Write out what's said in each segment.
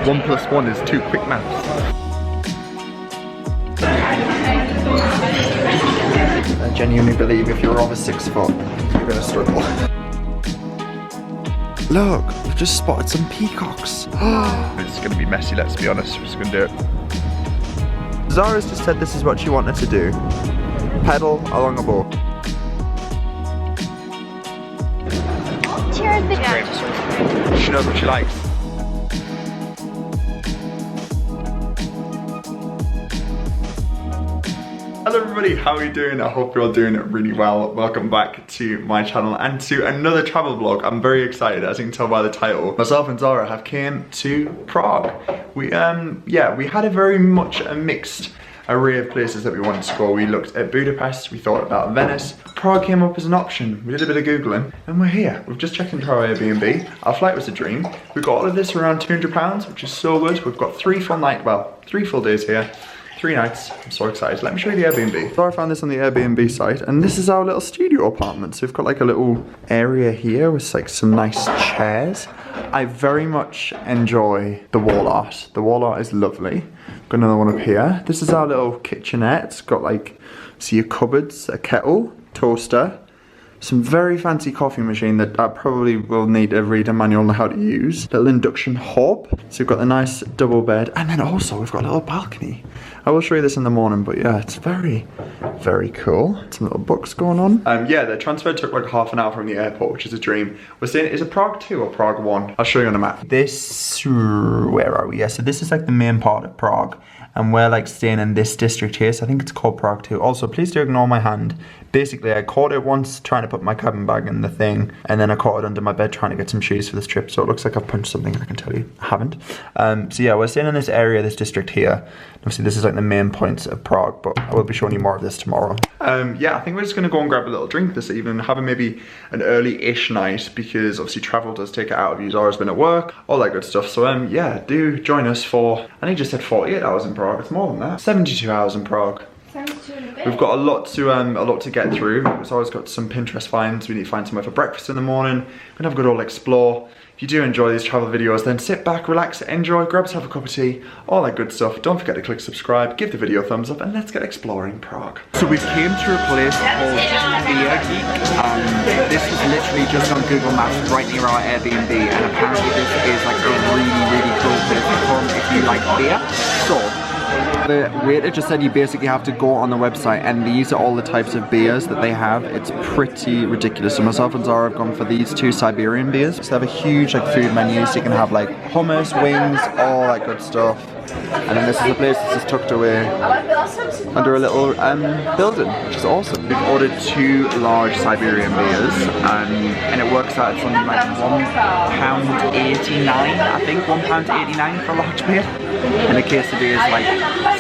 1 plus 1 is 2 quick maths. I genuinely believe if you're over 6 foot, you're gonna struggle. Look, we've just spotted some peacocks. It's gonna be messy, let's be honest. We're just gonna do it. Zara's just said this is what she wanted to do. Pedal along a boat. Cheers, bitch. She knows what she likes. Hello everybody, how are you doing? I hope you're all doing really well. Welcome back to my channel and to another travel vlog. I'm very excited, as you can tell by the title. Myself and Zara have came to Prague. We had a very much a mixed array of places that we wanted to go. We looked at Budapest, we thought about Venice. Prague came up as an option. We did a bit of Googling and we're here. We've just checked into our Airbnb. Our flight was a dream. We got all of this for around £200, which is so good. We've got 3 full days here. 3 nights. I'm so excited. Let me show you the Airbnb. So I found this on the Airbnb site, and this is our little studio apartment. So we've got like a little area here with like some nice chairs. I very much enjoy the wall art. The wall art is lovely. Got another one up here. This is our little kitchenette. It's got like, see your cupboards, a kettle, toaster, some very fancy coffee machine that I probably will need to read a manual on how to use. Little induction hob. So we've got the nice double bed, and then also we've got a little balcony. I will show you this in the morning, but yeah, it's very, very cool. Some little books going on. Yeah, the transfer took like half an hour from the airport, which is a dream. We're saying, is it Prague 2 or Prague 1? I'll show you on the map. This, where are we? Yeah, so this is like the main part of Prague, and we're like staying in this district here, so I think it's called Prague 2. Also, please do ignore my hand. Basically, I caught it once trying to put my cabin bag in the thing, and then I caught it under my bed trying to get some shoes for this trip, so it looks like I've punched something, I can tell you. I haven't. So yeah, we're staying in this area, this district here. Obviously, this is like the main points of Prague, but I will be showing you more of this tomorrow. Yeah, I think we're just gonna go and grab a little drink this evening, have maybe an early-ish night, because obviously travel does take it out of you. Zara's been at work, all that good stuff. So yeah, do join us for, I think you just said 48 hours in Prague. It's more than that. 72 hours in Prague. We've got a lot to get through. Zara's got some Pinterest finds. We need to find somewhere for breakfast in the morning. We're gonna have a good old explore. If you do enjoy these travel videos, then sit back, relax, enjoy, grab yourself a cup of tea, all that good stuff. Don't forget to click subscribe, give the video a thumbs up, and let's get exploring Prague. So we came to a place called Beer Geek. This was literally just on Google Maps right near our Airbnb, and apparently this is like a really cool place to come if you like beer. So the waiter just said you basically have to go on the website, and these are all the types of beers that they have. It's pretty ridiculous. So myself and Zara have gone for these 2 Siberian beers. So they have a huge like food menu, so you can have like hummus, wings, all that good stuff. And then this is a place that's just tucked away under a little building, which is awesome. We've ordered 2 large Siberian beers, and it works out at something like £1.89, I think, £1.89 for a large beer. And a quesadilla is like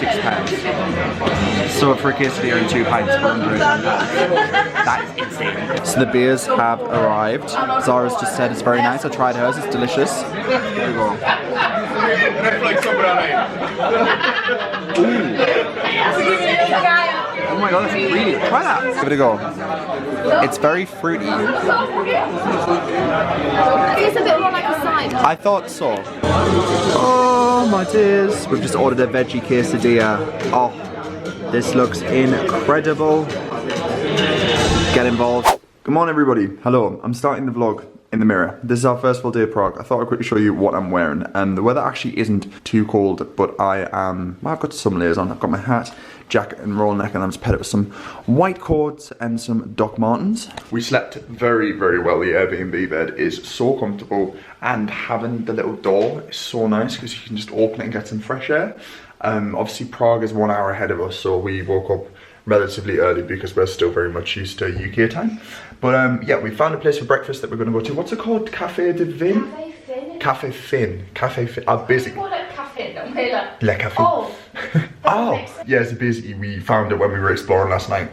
£6. So for a quesadilla and 2 pints for under £10, that is insane. So the beers have arrived. Zara's just said it's very nice. I tried hers, it's delicious. Here we go. Oh my god, that's really, try that. Give it a go. It's very fruity. It's a bit more like a cider. I thought so. Oh my dears. We've just ordered a veggie quesadilla. Oh, this looks incredible. Get involved. Good morning everybody. Hello, I'm starting the vlog in the mirror. This is our first full day of Prague. I thought I'd quickly show you what I'm wearing, and the weather actually isn't too cold, but I've got some layers on. I've got my hat, jacket and roll neck, and I'm just paired it with some white cords and some Doc Martens. We slept very well. The Airbnb bed is so comfortable, and having the little door is so nice because you can just open it and get some fresh air. Obviously Prague is 1 hour ahead of us, so we woke up relatively early because we're still very much used to UK time. But yeah, we found a place for breakfast that we're going to go to. What's it called? Café de Vin? Café Fin. Café Fin. Basically. Le Café. Le Café. Oh. Oh. Yeah, so basically we found it when we were exploring last night.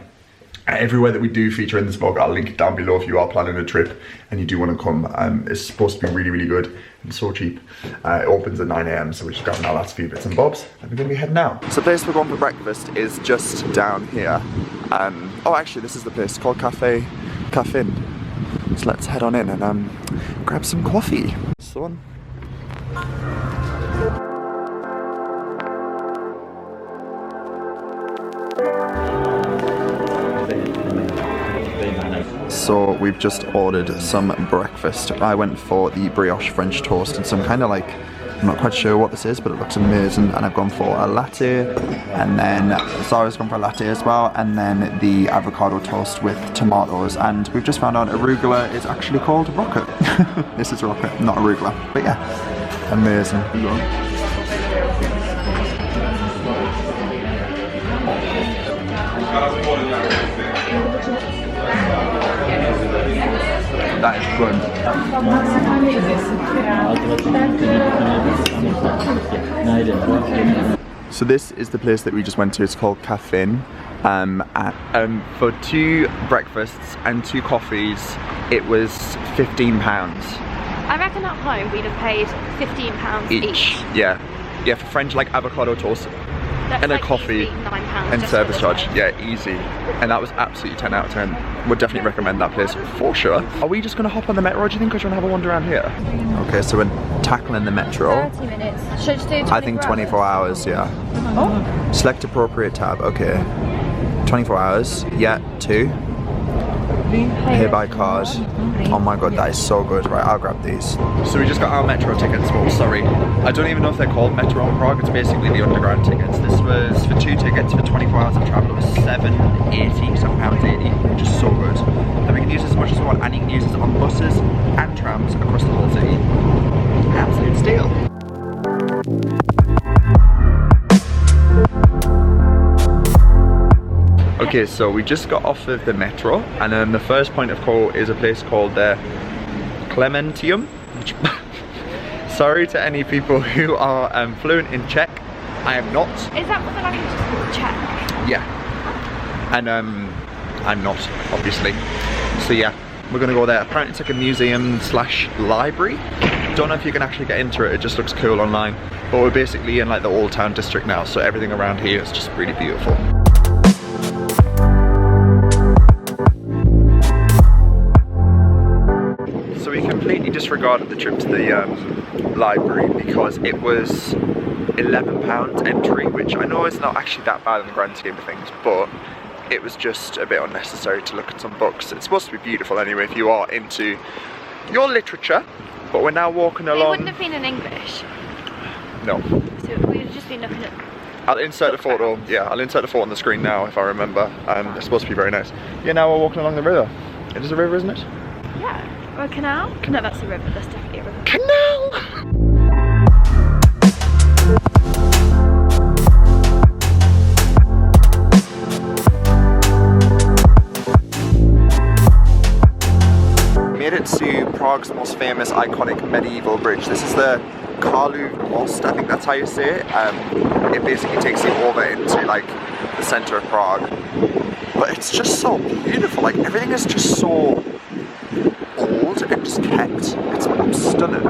Everywhere that we do feature in this vlog, I'll link it down below if you are planning a trip and you do want to come. It's supposed to be really good and so cheap. It opens at 9 AM, so we're just grabbing our last few bits and bobs, and we're going to be heading now. So the place we're going for breakfast is just down here. Oh, actually, this is the place called Café Fin. So let's head on in and grab some coffee. So on. So we've just ordered some breakfast. I went for the brioche French toast and some kind of like, I'm not quite sure what this is, but it looks amazing. And I've gone for a latte, and then Zara's gone for a latte as well, and then the avocado toast with tomatoes. And we've just found out arugula is actually called rocket. This is rocket, not arugula. But yeah, amazing. That is good. So this is the place that we just went to. It's called Caffeine. For 2 breakfasts and 2 coffees, it was £15. I reckon at home we'd have paid £15 each. Yeah, yeah, for French like avocado toast. That's and like a coffee £9 and just service for the charge. Yeah, easy. And that was absolutely 10 out of 10. Would definitely recommend that place for sure. Are we just gonna hop on the metro, do you think, or do you wanna have a wander around here? Okay, so we're tackling the metro. 30 minutes. Should I just do 24 I think 24 hours, yeah. Oh. Select appropriate tab, okay. 24 hours, yeah, 2. Pay by card. Oh my god, that is so good. Right, I'll grab these. So we just got our metro tickets. Well, sorry, I don't even know if they're called metro in Prague. It's basically the underground tickets. This was for 2 tickets for 24 hours of travel. It was £7.80, which is so good. And we can use it as much as we want, and you can use it on buses and trams across the whole city. Absolute steal. Okay, so we just got off of the metro, and then the first point of call is a place called the Clementium. Sorry to any people who are fluent in Czech. I am not. Is that what the language is called, Czech? Yeah. And I'm not, obviously. So yeah, we're gonna go there. Apparently it's like a museum slash library. Don't know if you can actually get into it, it just looks cool online. But we're basically in like the old town district now, so everything around here is just really beautiful. So we completely disregarded the trip to the library because it was £11 entry, which I know is not actually that bad in the grand scheme of things, but it was just a bit unnecessary to look at some books. It's supposed to be beautiful anyway if you are into your literature, but we're now walking along. It wouldn't have been in English. No. So we'd have just been looking at... I'll insert the photo, yeah, I'll insert the photo on the screen now if I remember. It's supposed to be very nice. Yeah, now we're walking along the river. It is a river, isn't it? Yeah. Or a canal? No, that's a river. That's definitely a river. Canal! Made it to Prague's most famous iconic medieval bridge. This is the Karlův Most, I think that's how you say it. It basically takes you over into like the center of Prague. But it's just so beautiful, like everything is just so old and just kept. It's stunning.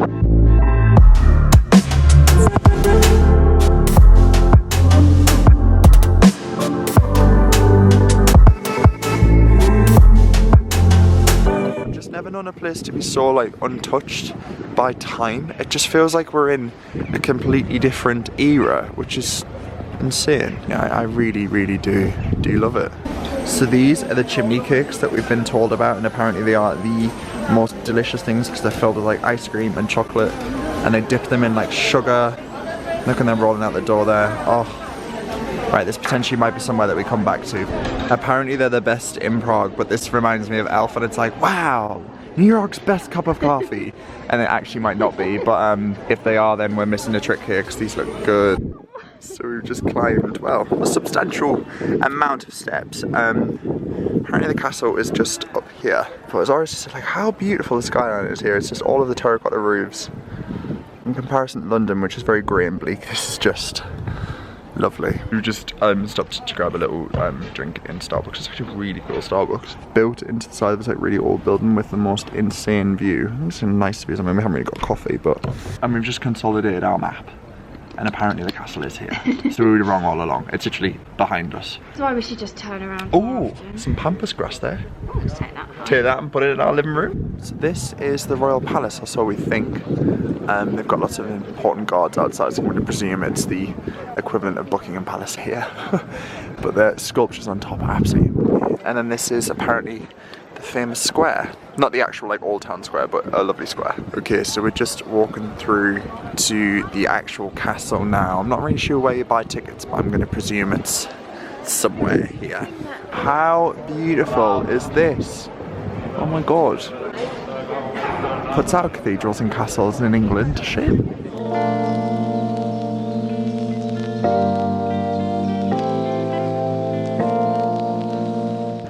Never known a place to be so like untouched by time. It just feels like we're in a completely different era, which is insane. Yeah, I really do love it. So these are the chimney cakes that we've been told about, and apparently they are the most delicious things because they're filled with like ice cream and chocolate, and they dip them in like sugar. Look at them rolling out the door there. Oh. Right, this potentially might be somewhere that we come back to. Apparently they're the best in Prague, but this reminds me of Elf, and it's like, wow, New York's best cup of coffee. And it actually might not be, but if they are, then we're missing a trick here because these look good. So we've just climbed, well, a substantial amount of steps. Apparently the castle is just up here. But it's always just like how beautiful the skyline is here. It's just all of the terracotta roofs. In comparison to London, which is very grey and bleak, this is just lovely. We just stopped to grab a little drink in Starbucks. It's actually a really cool Starbucks. Built into the side of this like really old building with the most insane view. It's nice views. I mean, we haven't really got coffee, but... And we've just consolidated our map. And apparently the castle is here. So we were wrong all along. It's literally behind us. So why we should just turn around. Oh, some pampas grass there. Oh, let's take that. Take that and put it in our living room. So this is the Royal Palace, or so we think. They've got lots of important guards outside, so I'm going to presume it's the equivalent of Buckingham Palace here. But the sculptures on top are absolutely amazing. And then this is apparently the famous square. Not the actual like Old Town Square, but a lovely square. Okay, so we're just walking through to the actual castle now. I'm not really sure where you buy tickets, but I'm going to presume it's somewhere here. How beautiful is this? Oh my god. Puts out cathedrals and castles in England to shame.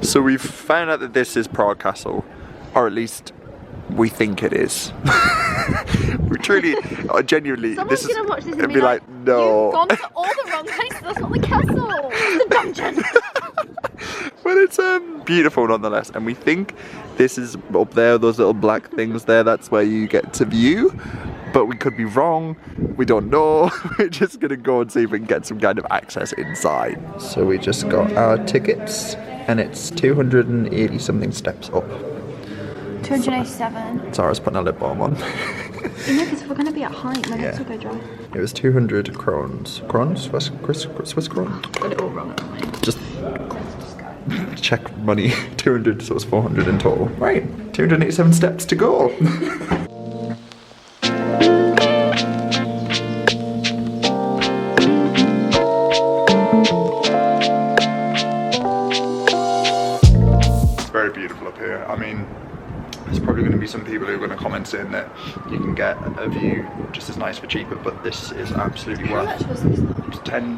So we've found out that this is Prague Castle, or at least we think it is. We truly, genuinely, Someone's this is, gonna watch this and be like, no. You've gone to all the wrong places, that's not the castle, it's the dungeon. But it's beautiful nonetheless, and we think this is up there, those little black things there, that's where you get to view. But we could be wrong, we don't know. We're just gonna go and see if we can get some kind of access inside. So we just got our tickets, and it's 280 something steps up. 287. Zara's putting a lip balm on. You know, because we're going to be at height, my lips will go dry. It was 200 crowns. Crowns? Swiss crowns? Got it all wrong at the moment. Just check money. 200, so it's 400 in total. Right, 287 steps to go. It's very beautiful up here. I mean, there's probably going to be some people who are going to comment saying that you can get a view just as nice for cheaper, but this is absolutely worth it. It's £10.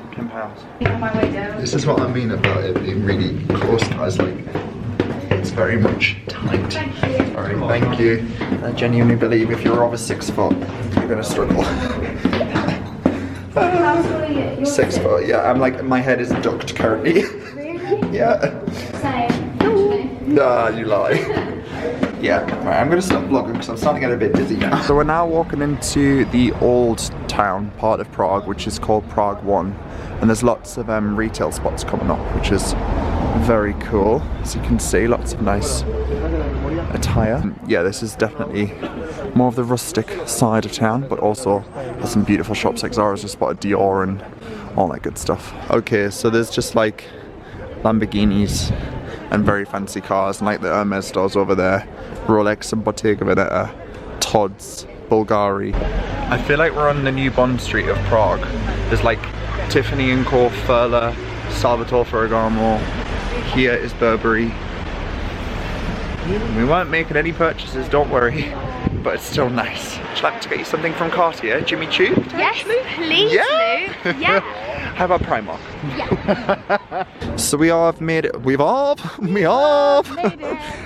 On my way down. This is what I mean about it being really close, guys. Like, it's very much tight. Thank you. Alright, thank you. I genuinely believe if you're over 6 foot, you're going to struggle. How tall are you? 6 foot, yeah. I'm like, my head is ducked currently. Really? Yeah. Same. Nah, you lie. Yeah, right, I'm going to stop vlogging because I'm starting to get a bit dizzy now. So we're now walking into the old town part of Prague, which is called Prague 1. And there's lots of retail spots coming up, which is very cool. As you can see, lots of nice attire. Yeah, this is definitely more of the rustic side of town, but also there's some beautiful shops like Zara's just spotted Dior and all that good stuff. Okay, so there's just like Lamborghinis and very fancy cars, and like the Hermes stores over there, Rolex and Bottega Veneta, Tod's, Bulgari. I feel like we're on the new Bond Street of Prague. There's like Tiffany & Co, Furla, Salvatore Ferragamo, here is Burberry. We weren't making any purchases, don't worry, but it's still nice. Would you like to get you something from Cartier, Jimmy Choo? Yes, please, yeah? Lou. Yeah. How about Primark? Yeah. So we have made it,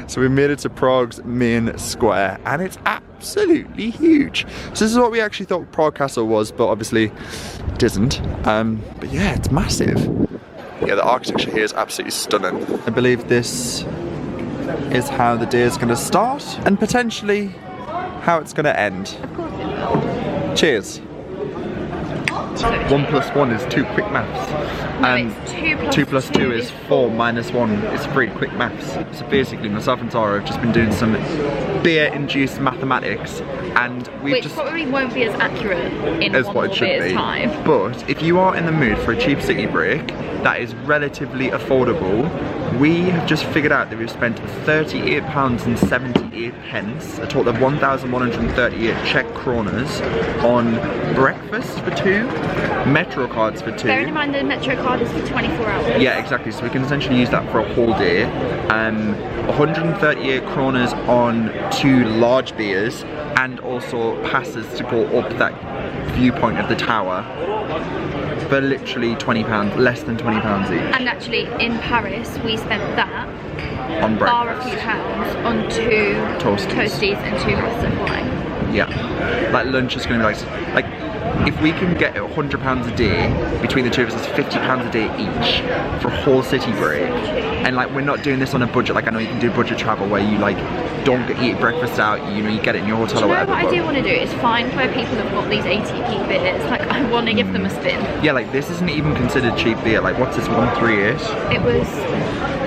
So we made it to Prague's main square, and it's absolutely huge. So this is what we actually thought Prague Castle was, but obviously it isn't. But yeah, it's massive. Yeah, the architecture here is absolutely stunning. I believe this is how the day is going to start, and potentially how it's going to end. Of course it will. Cheers. 1 + 1 is 2, quick maths. No, it's 2 + 2 is 4, - 1 is 3, quick maths. So basically myself and Zara have just been doing some beer-induced mathematics, and we've Which just... probably won't be as accurate in as one what it more should beer's be. time. But if you are in the mood for a cheap city break that is relatively affordable, we have just figured out that we've spent £38.78, a total of 1,138 Czech kronas on breakfast for 2, Metro cards for 2. Bearing in mind the Metro card is for 24 hours. Yeah, exactly, so we can essentially use that for a whole day. 138 kronas on 2 large beers, and also passes to go up that viewpoint of the tower for literally £20, less than £20 each. And actually in Paris we spent that On bar a breakfast. few pounds on 2 toasties and 2 glasses of wine. Yeah, like lunch is going to be like if we can get £100 a day between the two of us, it's £50 a day each for a whole city break. And like we're not doing this on a budget. Like I know you can do budget travel where you like don't eat breakfast out. You know, you get it in your hotel or whatever. What I do want to do is find where people have got these ATP beers. Like I want to give them a spin. Yeah, like this isn't even considered cheap beer. Like what's this 138? It was.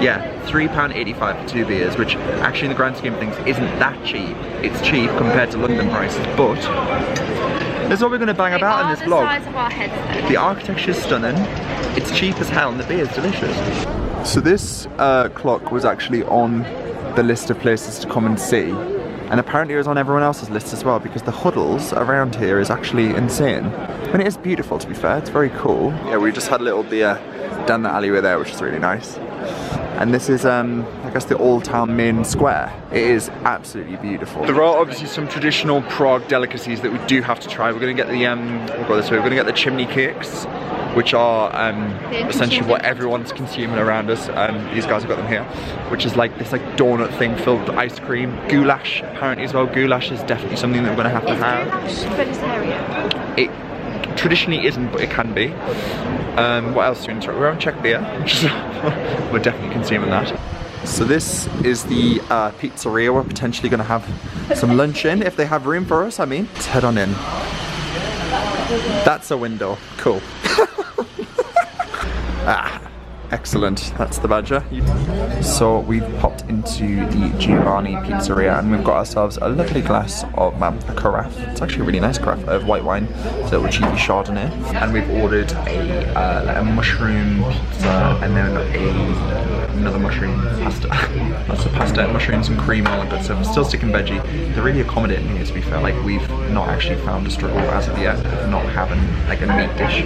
Yeah, £3.85 for 2 beers, which actually in the grand scheme of things isn't that cheap. It's cheap compared to London prices, but that's what we're going to bang about in this vlog. The size of our heads though. The architecture is stunning, it's cheap as hell, and the beer is delicious. So this clock was actually on the list of places to come and see. And apparently it was on everyone else's list as well, because the huddles around here is actually insane. And it is beautiful, to be fair, it's very cool. Yeah, we just had a little beer down the alleyway there, which is really nice. And this is, I guess, the Old Town main square. It is absolutely beautiful. There are obviously some traditional Prague delicacies that we do have to try. We're gonna get the, we'll go this way, we're gonna get the chimney cakes, which are essentially what everyone's consuming around us. These guys have got them here, which is like this donut thing filled with ice cream. Goulash, apparently as well. Goulash is definitely something that we're gonna have to have. Vegetarian? It traditionally isn't, but it can be. What else do we need to try? We're on Czech beer, which is we're definitely consuming that. So this is the pizzeria we're potentially going to have some lunch in, if they have room for us, I mean. Let's head on in. That's a window. Cool. Excellent, that's the badger. So we've popped into the Giovanni Pizzeria and we've got ourselves a lovely glass of a carafe. It's actually a really nice carafe of white wine. It's a little cheeky Chardonnay. And we've ordered a mushroom pizza and then another mushroom pasta. That's a pasta, mushrooms and cream, all that good stuff. Still sticking veggie. They're really accommodating here, to be fair. Like, we've not actually found a struggle as of yet of not having like a meat dish.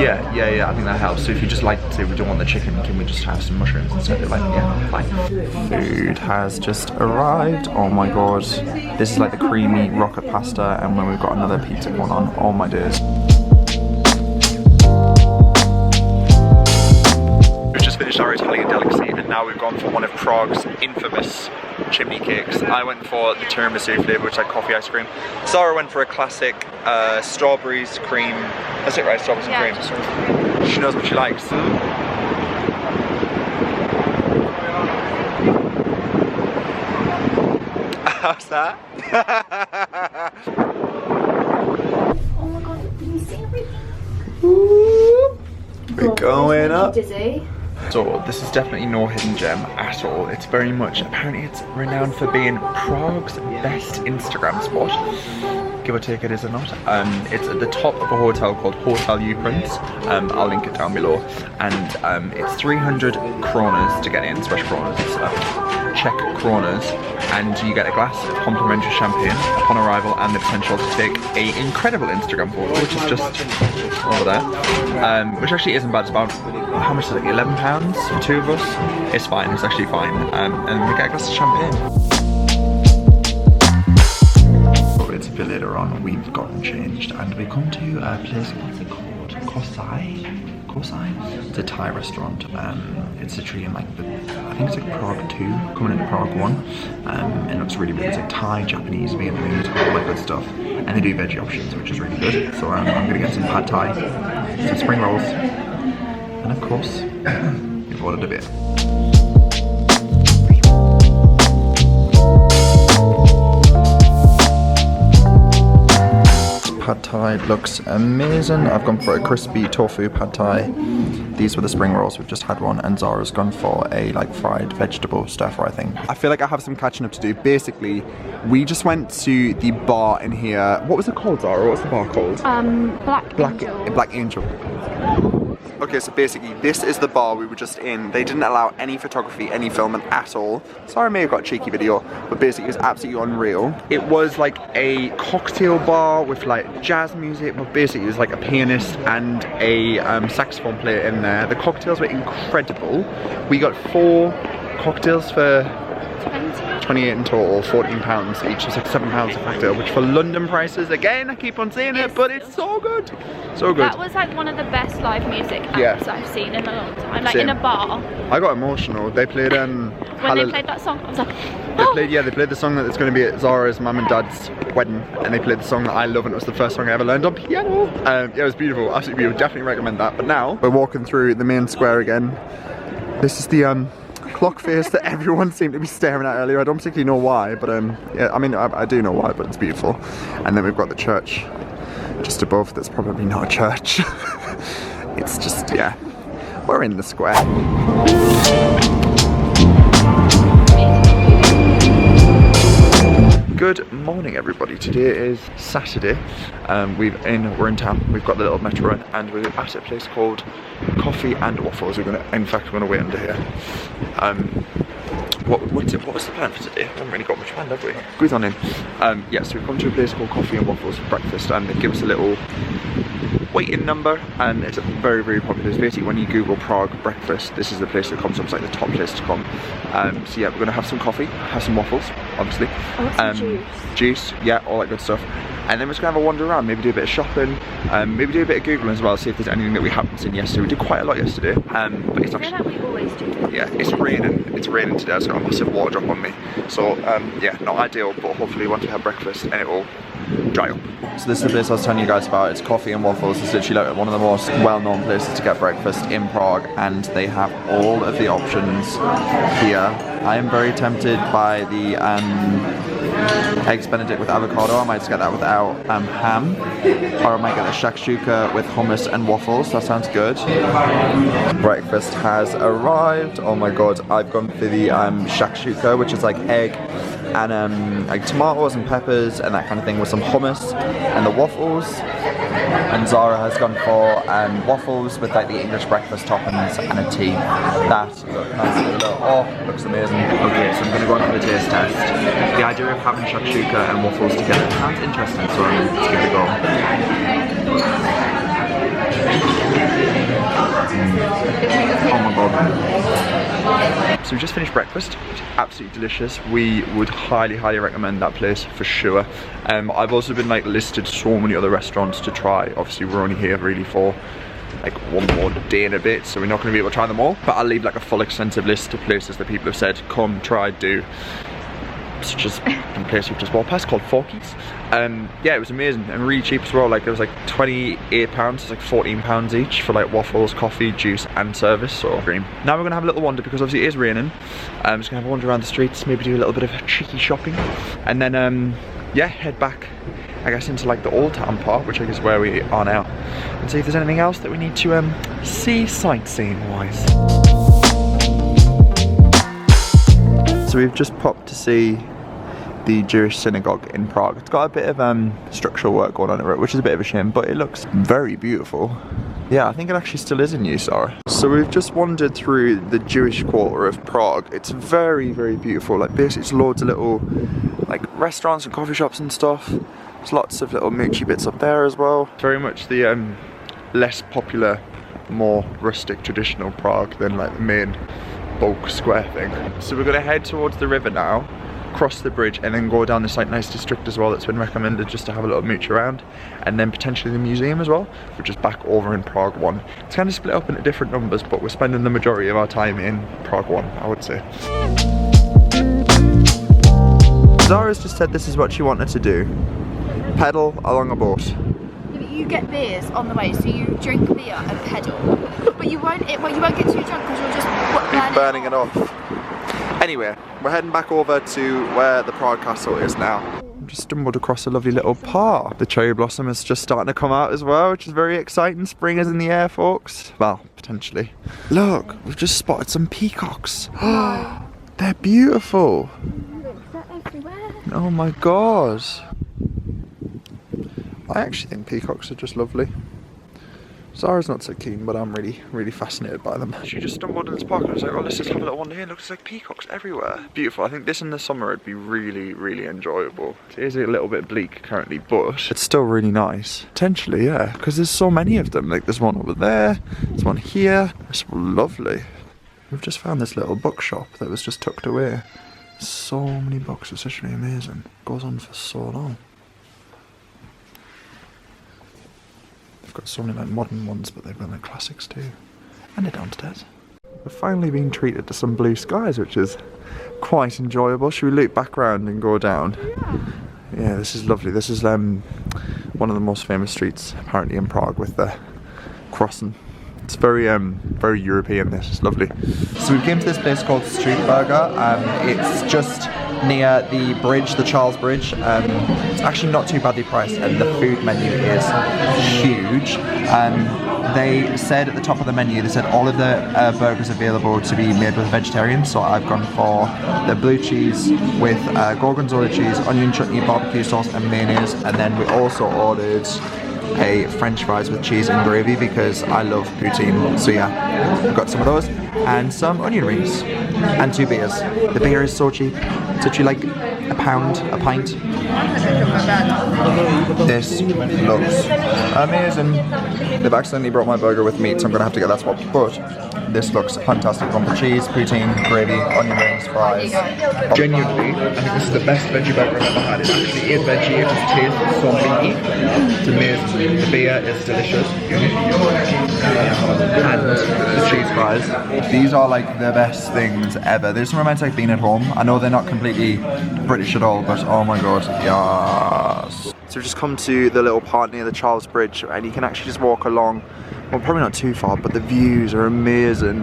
Yeah, I think that helps. So if you just like to say we don't want the chicken, can we just have some mushrooms instead? They're like, yeah, fine. Food has just arrived. Oh my god. This is like the creamy rocket pasta, and when we've got another pizza going on. Oh my days. We've just finished our Italian delicacy and now we've gone for one of Prague's infamous chimney cakes. I went for the tiramisu flavour, which is like coffee ice cream. Zara went for a classic strawberries, cream. That's it, right? Strawberries and cream. She knows what she likes. How's that? Oh my god, did you see everything? We're going up. Dizzy. So this is definitely no hidden gem at all. It's very much, apparently it's renowned for being Prague's best Instagram spot. Give or take it is or not. It's at the top of a hotel called Hotel Ukrains. I'll link it down below. And it's 300 kronas to get in, special kronas, Czech kronas. And you get a glass of complimentary champagne upon arrival and the potential to take an incredible Instagram photo, which is just over there. Which actually isn't bad. It's about, how much is it, £11 for two of us? It's fine, it's actually fine. And we get a glass of champagne. It's a bit later on, we've gotten changed and we come to a place, what's it called? Kosai? It's a Thai restaurant. It's literally in like the, I think it's like Prague 2, coming into Prague 1. And it looks really good. It's like Thai, Japanese, Vietnamese, all that good stuff. And they do veggie options, which is really good. So I'm gonna get some pad thai, some spring rolls, and of course, we've ordered a beer. Pad thai looks amazing. I've gone for a crispy tofu pad thai. These were the spring rolls, we've just had one, and Zara's gone for a like fried vegetable stir fry thing. I feel like I have some catching up to do. Basically, we just went to the bar in here. What was it called, Zara? What's the bar called? Black Angel. Okay, so basically this is the bar we were just in. They didn't allow any photography, any filming at all. Sorry, I may have got a cheeky video, but basically it was absolutely unreal. It was like a cocktail bar with like jazz music, but basically it was like a pianist and a saxophone player in there. The cocktails were incredible. We got 4 cocktails for 28 in total, £14 each. It's like £7 a cocktail, which for London prices, again, I keep on saying it, but it's so good. So good. That was like one of the best live music acts I've seen in a long time. Like in a bar. I got emotional. They played when they played that song, I was like, they played the song that's going to be at Zara's mum and dad's wedding, and they played the song that I love, and it was the first song I ever learned on piano. Yeah, it was beautiful, absolutely beautiful. Definitely recommend that. But now we're walking through the main square again. This is the clock face that everyone seemed to be staring at earlier. I don't particularly know why, but yeah, I mean, I do know why, but it's beautiful. And then we've got the church just above. That's probably not a church. It's just, yeah, we're in the square. Good morning, everybody. Today is Saturday. We're in town. We've got the little metro in, and we're at a place called Coffee and Waffles. We're gonna wait under here. what was the plan for today? I haven't really got much planned, have we? Good on in. Yeah, so we've come to a place called Coffee and Waffles for breakfast, and they give us a little waiting number, and it's very, very popular. It's basically when you Google Prague breakfast, this is the place that comes up. It's like the top place to come. So yeah, we're gonna have some coffee, have some waffles, obviously. Juice. Juice, yeah, all that good stuff. And then we're just gonna have a wander around, maybe do a bit of shopping, maybe do a bit of Googling as well, see if there's anything that we haven't seen yesterday. We did quite a lot yesterday, but it's actually, I feel like we always do. yeah, it's raining today. I've got a massive water drop on me. So yeah, not ideal, but hopefully once we have breakfast and it will dry up. So this is the place I was telling you guys about. It's Coffee and Waffles. It's literally like one of the most well-known places to get breakfast in Prague, and they have all of the options here. I am very tempted by the eggs Benedict with avocado. I might just get that without ham, or I might get the shakshuka with hummus and waffles. That sounds good. Breakfast has arrived. Oh my god, I've gone for the shakshuka, which is like egg and like tomatoes and peppers and that kind of thing with some hummus, and the waffles. And Zara has gone for waffles with like the English breakfast toppings and a tea. That looks amazing. Okay, so I'm going to go on for the taste test. The idea of having shakshuka and waffles together sounds interesting, so let's give it a go. Oh my god. So we just finished breakfast. It's absolutely delicious. We would highly recommend that place for sure. I've also been like listed so many other restaurants to try. Obviously we're only here really for like one more day and a bit, so we're not going to be able to try them all, but I'll leave like a full extensive list of places that people have said come, try, do, such as a place we've just walked past called Peacocks. Yeah, it was amazing and really cheap as well. Like it was like £28, it's like £14 each for like waffles, coffee, juice and service. So green. Now we're gonna have a little wander because obviously it is raining. I'm just gonna have a wander around the streets, maybe do a little bit of cheeky shopping, and then yeah, head back I guess into like the old town part, which I guess is where we are now, and see if there's anything else that we need to see sightseeing wise. So we've just popped to see the Jewish synagogue in Prague. It's got a bit of structural work going on over it, which is a bit of a shame, but it looks very beautiful. Yeah, I think it actually still is in use, Sarah. So we've just wandered through the Jewish quarter of Prague. It's very, very beautiful. Like basically it's loads of little like restaurants and coffee shops and stuff. There's lots of little moochy bits up there as well. Very much the less popular, more rustic, traditional Prague than like the main bulk square thing. So we're gonna head towards the river now, cross the bridge, and then go down this like nice district as well that's been recommended just to have a little mooch around, and then potentially the museum as well, which is back over in Prague 1. It's kind of split up into different numbers, but we're spending the majority of our time in Prague 1, I would say. Zara's just said this is what she wanted to do. Pedal along a boat. You get beers on the way, so you drink beer and pedal, but you won't get too drunk because you're just burning it off. Anyway, we're heading back over to where the Prague Castle is now. Just stumbled across a lovely little park. The cherry blossom is just starting to come out as well, which is very exciting. Spring is in the air, folks. Well, potentially. Look, we've just spotted some peacocks. They're beautiful. They're everywhere. Oh my god. I actually think peacocks are just lovely. Zara's not so keen, but I'm really fascinated by them. She just stumbled in this park and I was like, oh, let's just have a little wander here. Look, there's like peacocks everywhere. Beautiful. I think this in the summer would be really enjoyable. It is a little bit bleak currently, but it's still really nice. Potentially, yeah, because there's so many of them. Like there's one over there, there's one here. It's lovely. We've just found this little bookshop that was just tucked away. So many books, it's actually amazing. It goes on for so long. They've got so many like modern ones, but they've got like classics too. And they're downstairs. We're finally being treated to some blue skies, which is quite enjoyable. Should we loop back round and go down? Yeah, this is lovely. This is one of the most famous streets apparently in Prague with the crossing. It's very European, this is lovely. So we came to this place called Street Burger. It's just near the bridge, the Charles Bridge. It's actually not too badly priced, and the food menu is huge. They said at the top of the menu, they said all of the burgers available to be made with vegetarians. So I've gone for the blue cheese with gorgonzola cheese, onion chutney, barbecue sauce and mayonnaise, and then we also ordered a French fries with cheese and gravy because I love poutine. So yeah, I've got some of those and some onion rings and 2 beers. The beer is so cheap. It's actually like a pound, a pint. This looks amazing. They've accidentally brought my burger with meat, so I'm gonna have to get that swapped. But this looks fantastic. Bumper cheese, poutine, gravy, onion rings, fries. Genuinely, I think this is the best veggie burger I've ever had. It actually is veggie, it just tastes so meaty. It's amazing. The beer is delicious. And the cheese fries. These are like the best things ever. This reminds me of being at home. I know they're not completely British at all, but oh my god, yes. So we've just come to the little part near the Charles Bridge, and you can actually just walk along. Well, probably not too far, but the views are amazing.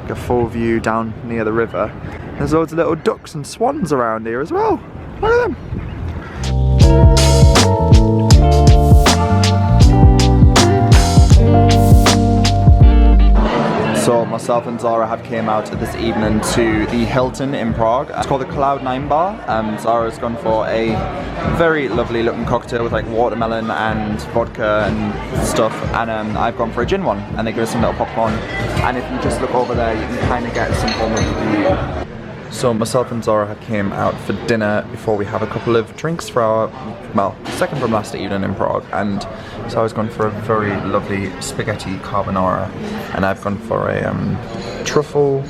Like a full view down near the river. There's loads of little ducks and swans around here as well. Look at them. So myself and Zara have came out this evening to the Hilton in Prague. It's called the Cloud9 Bar. Zara's gone for a very lovely looking cocktail with like watermelon and vodka and stuff, and I've gone for a gin one, and they give us some little popcorn, and if you just look over there you can kind of get some form of view. So myself and Zara have came out for dinner before we have a couple of drinks for our, well, second from last evening in Prague, and so I was going for a very lovely spaghetti carbonara, and I've gone for a truffle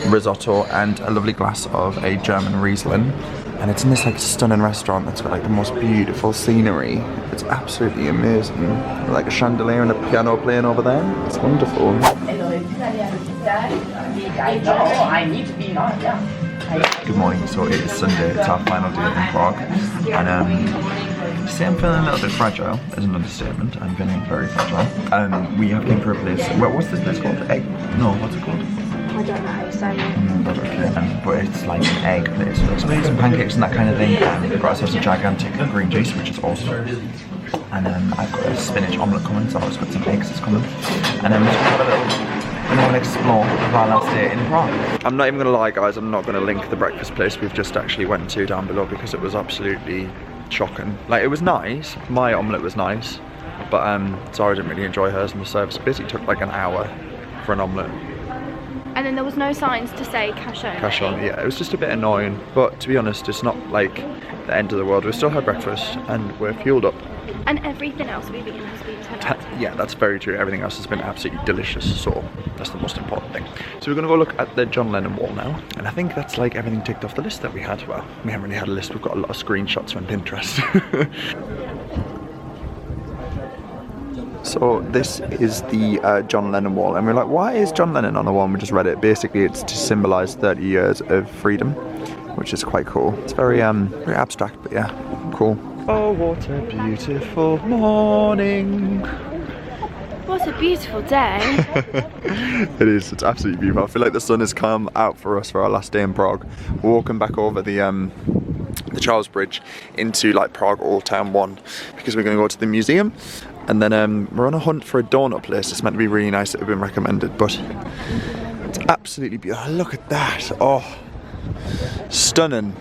risotto and a lovely glass of a German Riesling. And it's in this like stunning restaurant that's got like the most beautiful scenery. It's absolutely amazing. Like a chandelier and a piano playing over there. It's wonderful. Good morning. So it is Sunday. It's our final day in Prague, and say I'm feeling a little bit fragile. Is an understatement. I'm feeling very fragile. We have came for a place. Well, what's this place called? Egg? No, what's it called? I don't know how to say it. But it's like an egg place. So we had some pancakes and that kind of thing, and we've got ourselves a gigantic green juice, which is awesome. And I've got a spinach omelette coming, so I've got some eggs that's coming. And then we've got a little explore of our last day in Prague. I'm not even gonna lie guys, I'm not gonna link the breakfast place we've just actually went to down below because it was absolutely shocking. Like, it was nice, my omelette was nice, but Zara didn't really enjoy hers, and the service basically took like an hour for an omelette. And then there was no signs to say cash on. Cash on, yeah, it was just a bit annoying, but to be honest, it's not like the end of the world. We still had breakfast and we're fueled up. And everything else we've eaten has been 10 out of 10. Yeah, that's very true. Everything else has been absolutely delicious, so that's the most important thing. So we're gonna go look at the John Lennon wall now, and I think that's like everything ticked off the list that we had. Well, we haven't really had a list, we've got a lot of screenshots on Pinterest. So this is the John Lennon wall, and we're like, why is John Lennon on the wall? And we just read it. Basically, it's to symbolise 30 years of freedom, which is quite cool. It's very very abstract, but yeah, cool. Oh, what a beautiful morning! What a beautiful day! It is. It's absolutely beautiful. I feel like the sun has come out for us for our last day in Prague. We're walking back over the Charles Bridge into like Prague Old Town 1 because we're going to go to the museum. And then we're on a hunt for a donut place. It's meant to be really nice that have been recommended, but it's absolutely beautiful. Look at that. Oh, stunning.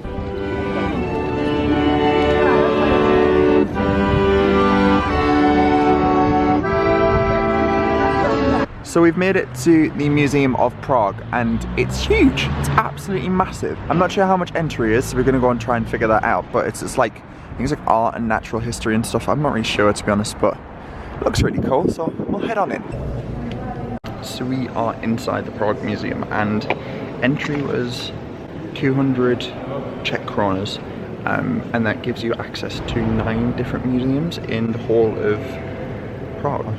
So we've made it to the Museum of Prague, and it's huge. It's absolutely massive. I'm not sure how much entry is, so we're going to go and try and figure that out, but it's like, I think it's like art and natural history and stuff. I'm not really sure, to be honest, but it looks really cool, so we'll head on in. So we are inside the Prague Museum, and entry was 200 Czech kronas, and that gives you access to 9 different museums in the whole of Prague.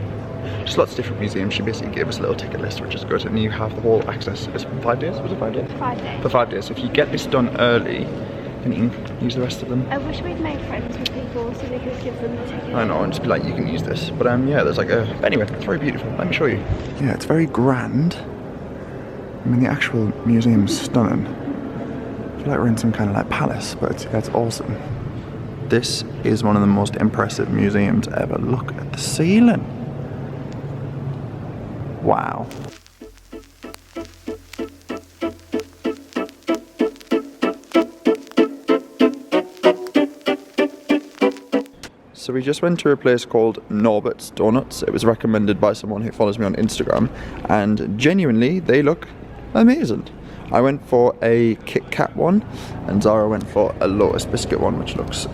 Just lots of different museums. She basically gave us a little ticket list, which is good, and you have the whole access. It's 5 days? Was it 5 days? 5 days. For 5 days. So if you get this done early, then you can use the rest of them. I wish we'd made friends with people so we could give them the ticket. I know, and just be like, you can use this. But yeah, there's like a... Anyway, it's very beautiful. Let me show you. Yeah, it's very grand. I mean, the actual museum's stunning. I feel like we're in some kind of like palace, but it's awesome. This is one of the most impressive museums ever. Look at the ceiling. Wow. so we just went to a place called Norbert's Donuts. It was recommended by someone who follows me on Instagram, and genuinely, they look amazing. I went for a Kit Kat one, and Zara went for a Lotus Biscuit one, which looks,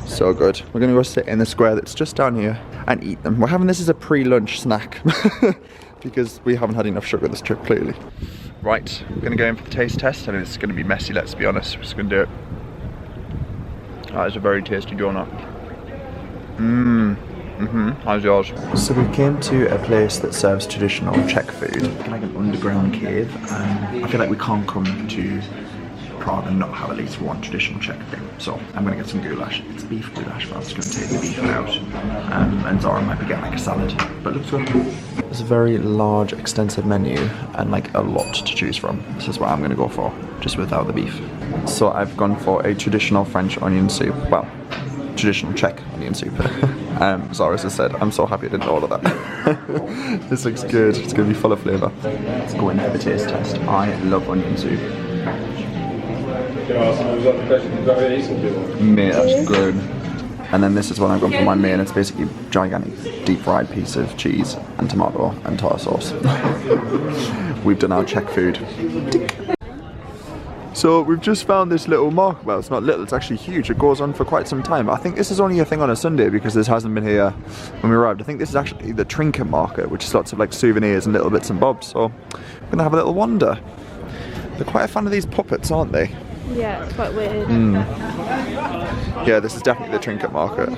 so good. We're gonna go sit in the square that's just down here and eat them. We're having this as a pre-lunch snack because we haven't had enough sugar this trip, clearly. Right, we're gonna go in for the taste test. I mean, it's gonna be messy, let's be honest. We're just gonna do it. That is a very tasty donut. How's yours? So we came to a place that serves traditional Czech food, like an underground cave. I feel like we can't come to Prague and not have at least one traditional Czech thing. So I'm gonna get some goulash. It's beef goulash, but I'm just gonna take the beef out. And Zara might be getting like a salad, but it looks good. There's a very large, extensive menu and like a lot to choose from. This is what I'm gonna go for, just without the beef. So I've gone for a traditional French onion soup. Well, traditional Czech onion soup. Zara has said, I'm so happy I didn't order that. This looks good. It's gonna be full of flavour. Let's go in for the taste test. I love onion soup. Mate, that's good. And then this is what I've gone for my main. It's basically a gigantic deep fried piece of cheese and tomato and tartar sauce. We've done our Czech food. So we've just found this little market. Well, it's not little, it's actually huge. It goes on for quite some time. I think this is only a thing on a Sunday because this hasn't been here when we arrived. I think this is actually the trinket market, which is lots of like souvenirs and little bits and bobs. So I'm gonna have a little wander. They're quite a fan of these puppets, aren't they? Yeah, it's quite weird. Yeah, this is definitely the trinket market.